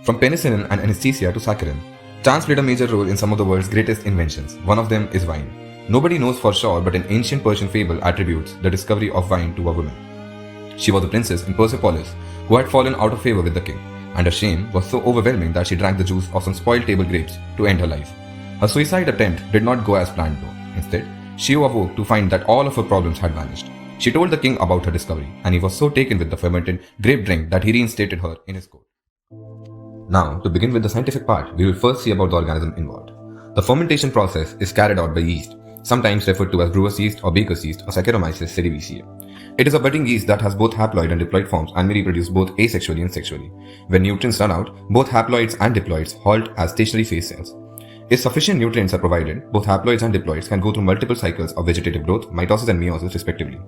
From penicillin and anesthesia to saccharin, chance played a major role in some of the world's greatest inventions. One of them is wine. Nobody knows for sure, but an ancient Persian fable attributes the discovery of wine to a woman. She was a princess in Persepolis who had fallen out of favor with the king, and her shame was so overwhelming that she drank the juice of some spoiled table grapes to end her life. Her suicide attempt did not go as planned though. Instead, she awoke to find that all of her problems had vanished. She told the king about her discovery, and he was so taken with the fermented grape drink that he reinstated her in his court. Now, to begin with the scientific part, we will first see about the organism involved. The fermentation process is carried out by yeast, sometimes referred to as brewer's yeast or baker's yeast or Saccharomyces cerevisiae. It is a budding yeast that has both haploid and diploid forms and may reproduce both asexually and sexually. When nutrients run out, both haploids and diploids halt as stationary phase cells. If sufficient nutrients are provided, both haploids and diploids can go through multiple cycles of vegetative growth, mitosis and meiosis respectively.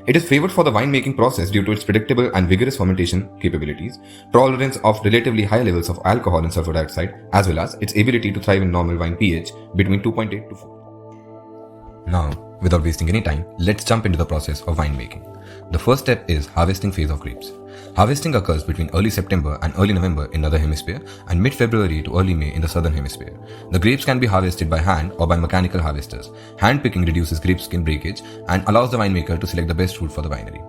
It is favored for the wine-making process due to its predictable and vigorous fermentation capabilities, tolerance of relatively high levels of alcohol and sulfur dioxide, as well as its ability to thrive in normal wine pH between 2.8 to 4. Now, without wasting any time, let's jump into the process of winemaking. The first step is harvesting phase of grapes. Harvesting occurs between early September and early November in Northern Hemisphere and mid-February to early May in the Southern Hemisphere. The grapes can be harvested by hand or by mechanical harvesters. Hand picking reduces grape skin breakage and allows the winemaker to select the best fruit for the winery.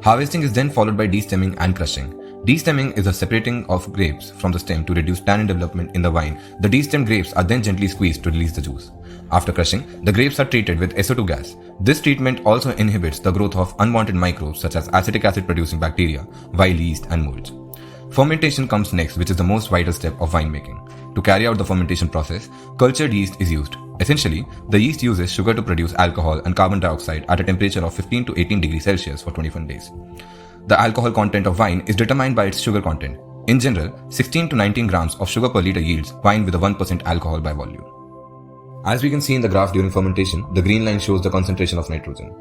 Harvesting is then followed by destemming and crushing. Destemming is the separating of grapes from the stem to reduce tannin development in the wine. The destemmed grapes are then gently squeezed to release the juice. After crushing, the grapes are treated with SO2 gas. This treatment also inhibits the growth of unwanted microbes such as acetic acid producing bacteria, vile yeast and molds. Fermentation comes next, which is the most vital step of winemaking. To carry out the fermentation process, cultured yeast is used. Essentially, the yeast uses sugar to produce alcohol and carbon dioxide at a temperature of 15 to 18 degrees Celsius for 21 days. The alcohol content of wine is determined by its sugar content. In general, 16 to 19 grams of sugar per liter yields wine with a 1% alcohol by volume. As we can see in the graph during fermentation, the green line shows the concentration of nitrogen.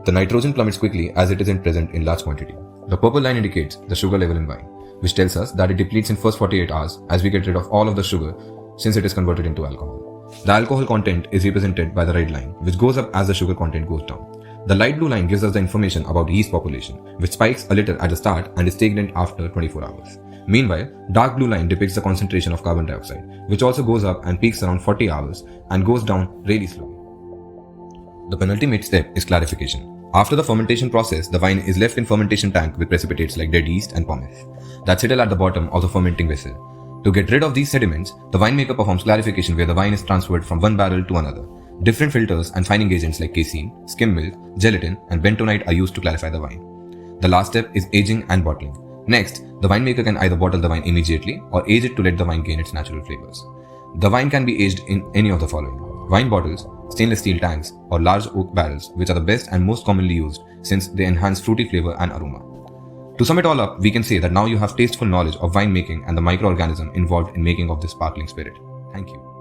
The nitrogen plummets quickly as it isn't present in large quantity. The purple line indicates the sugar level in wine, which tells us that it depletes in first 48 hours as we get rid of all of the sugar since it is converted into alcohol. The alcohol content is represented by the red line, which goes up as the sugar content goes down. The light blue line gives us the information about yeast population, which spikes a little at the start and is stagnant after 24 hours. Meanwhile, dark blue line depicts the concentration of carbon dioxide, which also goes up and peaks around 40 hours and goes down really slowly. The penultimate step is clarification. After the fermentation process, the wine is left in fermentation tank with precipitates like dead yeast and pomace that settle at the bottom of the fermenting vessel. To get rid of these sediments, the winemaker performs clarification where the wine is transferred from one barrel to another. Different filters and fining agents like casein, skim milk, gelatin, and bentonite are used to clarify the wine. The last step is aging and bottling. Next, the winemaker can either bottle the wine immediately or age it to let the wine gain its natural flavors. The wine can be aged in any of the following: wine bottles, stainless steel tanks, or large oak barrels, which are the best and most commonly used since they enhance fruity flavor and aroma. To sum it all up, we can say that now you have tasteful knowledge of winemaking and the microorganism involved in making of this sparkling spirit. Thank you.